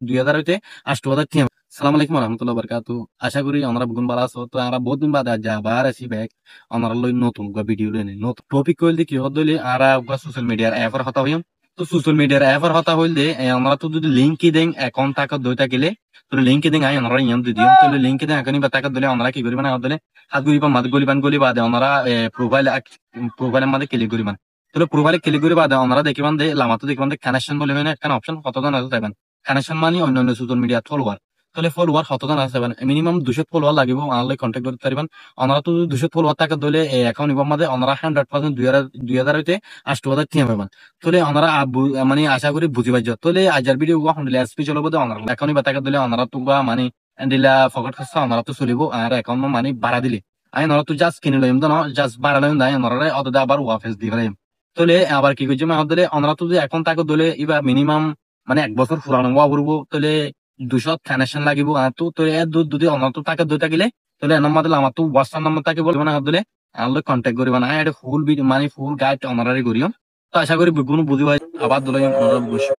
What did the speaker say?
2000 হইতে 8000 থিয়া। সালাম আলাইকুম রহমতুল্লাহ বরকাতু। আশা করি আমরা বুগুন বালা আছো। তো আমরা বহুত দিন বাদ আজ আবার আসি ব্যাক আমরা লই নতুন ভিডিও লই নতুন টপিক কইল কি হদলি আরা সোশ্যাল মিডিয়ার অ্যাপের কথা হইম। তো সোশ্যাল মিডিয়ার অ্যাপের কথা হইলে আমরা তো যদি লিংক দেন অ্যাকাউন্ট টাকা দুইটা গেলে তো লিংক দেন আই আমরা ইয়াম দিও। তো লিংক দেন এখনই বা টাকা দিলে আমরা কি করিব না হদলে হাত গরিবা মাদ গলিবান গলি বাদে আমরা প্রোফাইলের মধ্যে ক্লিক করিবান। তাহলে প্রোফাইলে ক্লিক করে বাদে আমরা দেখিবান দে লামাতো দেখিবান দে কানেকশন বলে হয় না একটা অপশন কতজন আছে তাইবান কানেকশন মানে অন্যান্য সোশ্যাল মিডিয়া ফলোয়ার। তাহলে ফলোয়ার কতজন আছে মিনিমাম 200 ফলোয়ার লাগিব আনলে কন্টাক্ট করতে পারিবেন। আমরা তো 200 ফলোয়ার টাকা দিলে অ্যাকাউন্ট নিবার মধ্যে আমরা 100% 2000 হইতে 8000 থিয়া পাবেন। তাহলে আমরা মানে আশা করি বুঝি পাইছো। তাহলে আজার ভিডিও হন্ডিলে এসপি চলব দে আমরা অ্যাকাউন্ট নিবার টাকা দিলে আমরা তো মানে দিলা ফকট খরচা আমরা তো চলিব আর অ্যাকাউন্ট মানে ভাড়া দিলে আই আমরা তো জাস্ট কিনে লইম তো না জাস্ট ভাড়া লইম দাই আমরা অত আবার ওয়াফেস দি ফেলাইম। তাহলে আবার কি করছি আমাদের আমরা তো এখন টাকা দিলে এবার মিনিমাম মানে 1 বছর পুরানো হওয়া পড়বো। তাহলে 200 কানেকশন লাগিব আর তো তো এর দুধ যদি অন্য তো টাকা দুইটা গেলে তাহলে এর নাম্বার দিলে আমার তো হোয়াটসঅ্যাপ নাম্বার তাকে বলবো না দিলে আমার কন্ট্যাক্ট করিবা না এটা ফুল মানে ফুল গাইড অনারারি করিও। তো আশা করি কোনো বুঝি ভাই আবার দিলে